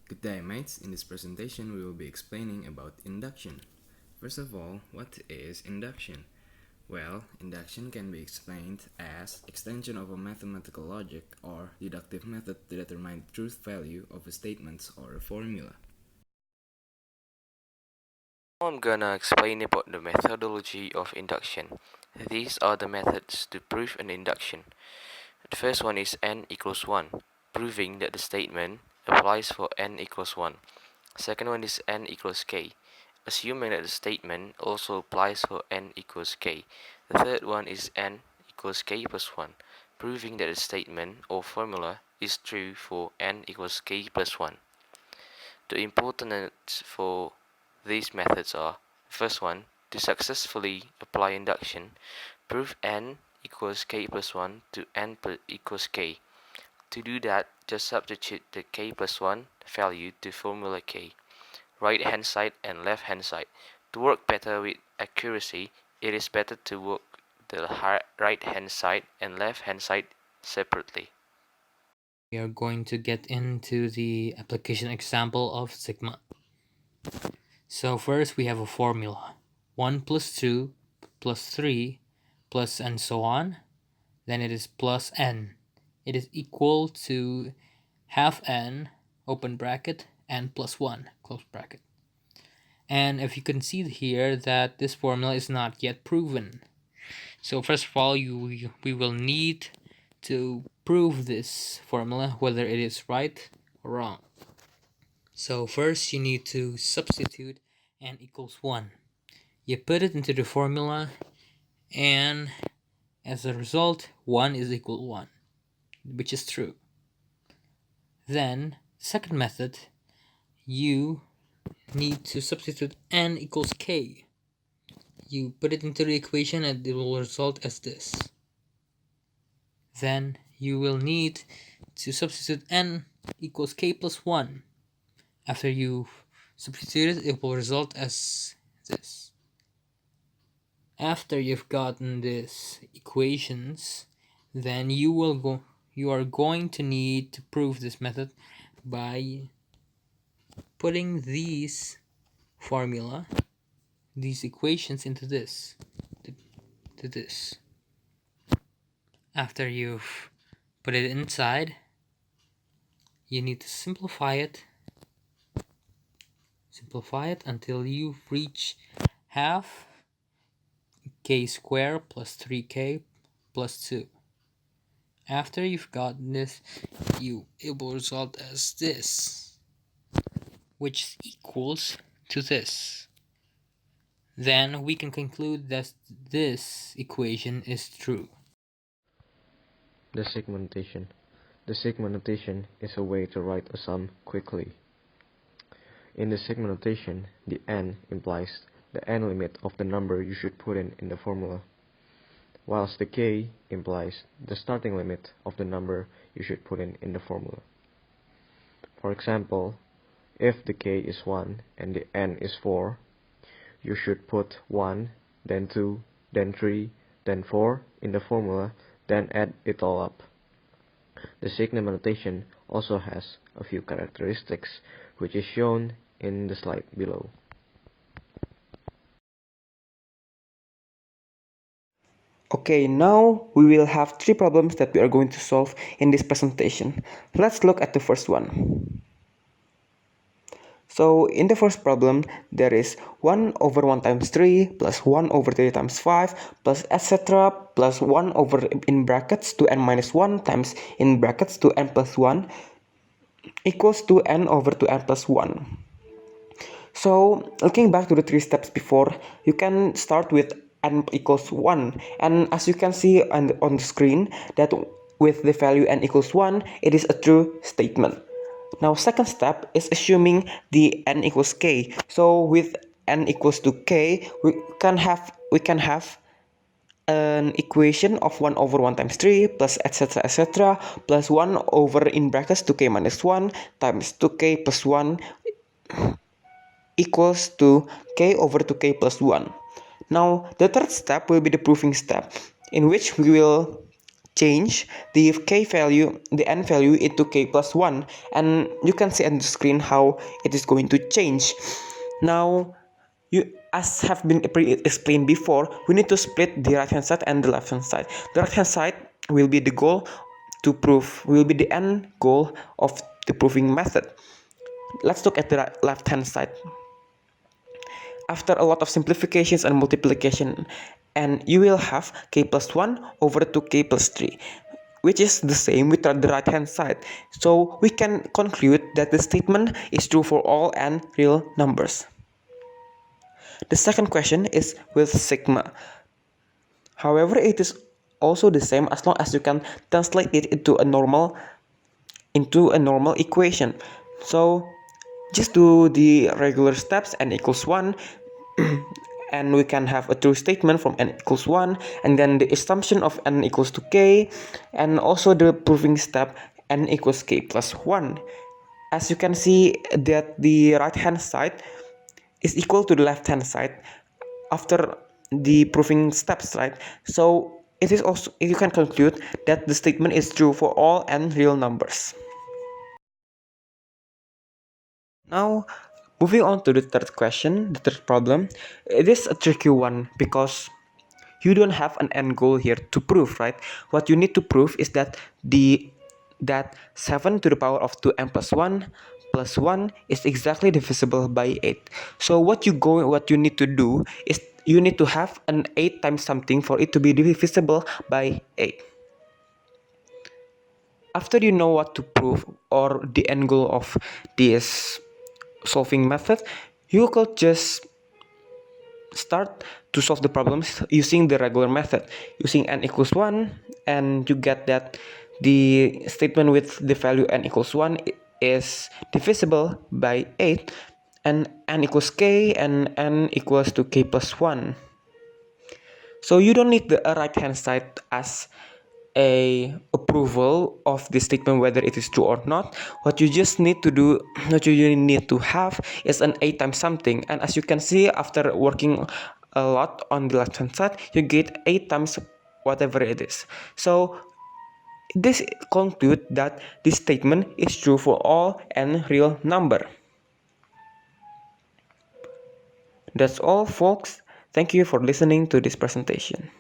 Good day mates, in this presentation we will be explaining about induction. First of all, what is induction? Well, induction can be explained as extension of a mathematical logic or deductive method to determine the truth value of a statement or a formula. Now I'm gonna explain about the methodology of induction. These are the methods to prove an induction. The first one is n equals 1, proving that the statement applies for n equals 1. Second one is n equals k, assuming that the statement also applies for n equals k. The third one is n equals k plus 1, proving that the statement or formula is true for n equals k plus 1. The importance for these methods are: first one, to successfully apply induction, prove n equals k plus 1 to n equals k. To do that, just substitute the k plus 1 value to formula k, right hand side and left hand side. To work better with accuracy, it is better to work the right hand side and left hand side separately. We are going to get into the application example of sigma. So first we have a formula: 1 plus 2 plus 3 plus and so on. Then it is plus n. It is equal to half n, open bracket, n plus 1, close bracket. And if you can see here that this formula is not yet proven. So first of all, we will need to prove this formula, whether it is right or wrong. So first you need to substitute n equals 1. You put it into the formula, and as a result 1 is equal to 1, which is true. Then second method, you need to substitute n equals k. You put it into the equation and it will result as this. Then you will need to substitute n equals k plus 1. After you substitute it, it will result as this. After you've gotten these equations, then you are going to need to prove this method by putting these equations into this, to this. After you've put it inside, you need to simplify it until you reach half k squared plus 3k plus 2. After you've gotten this, it will result as this, which equals to this. Then we can conclude that this equation is true. The sigma notation. The sigma notation is a way to write a sum quickly. In the sigma notation, the n implies the n limit of the number you should put in the formula, whilst the k implies the starting limit of the number you should put in the formula. For example, if the k is 1 and the n is 4, you should put 1, then 2, then 3, then 4 in the formula, then add it all up. The sigma notation also has a few characteristics, which is shown in the slide below. Okay, now we will have 3 problems that we are going to solve in this presentation. Let's look at the first one. So in the first problem, there is 1 over 1 times 3 plus 1 over 3 times 5 plus etc. plus 1 over in brackets to n minus 1 times in brackets to n plus 1 equals to n over to n plus 1. So looking back to the 3 steps before, you can start with n equals 1, and as you can see on the screen that with the value n equals 1, it is a true statement. Now second step is assuming the n equals k. So with n equals to k, we can have an equation of 1 over 1 times 3 plus etc. plus 1 over in brackets 2k minus 1 times 2k plus 1 equals to k over 2k plus 1. Now the third step will be the proving step, in which we will change the n value into k plus 1, and you can see on the screen how it is going to change. Now, as have been explained before, we need to split the right hand side and the left hand side. The right hand side will be the end goal of the proving method. Let's look at the left hand side. After a lot of simplifications and multiplication, and you will have k plus 1 over 2k plus 3, which is the same with the right hand side. So we can conclude that the statement is true for all n real numbers. The second question is with sigma. However, it is also the same as long as you can translate it into a normal equation. So just do the regular steps, n equals 1, and we can have a true statement from n equals 1, and then the assumption of n equals to k, and also the proving step n equals k plus 1. As you can see that the right hand side is equal to the left hand side after the proving steps, right? So it is also, you can conclude that the statement is true for all n real numbers. Now, moving on to the third question, the third problem. It is a tricky one because you don't have an end goal here to prove, right? What you need to prove is that 7 to the power of 2n plus 1 plus 1 is exactly divisible by 8. So what you need to do is you need to have an 8 times something for it to be divisible by 8. After you know what to prove or the end goal of this solving method, you could just start to solve the problems using the regular method, using n equals 1, and you get that the statement with the value n equals 1 is divisible by 8, and n equals k, and n equals to k plus 1. So you don't need the right hand side as a approval of the statement whether it is true or not. What you need to have is an 8 times something, and as you can see, after working a lot on the left hand side, you get 8 times whatever it is. So this conclude that this statement is true for all n real number. That's all, folks. Thank you for listening to this presentation.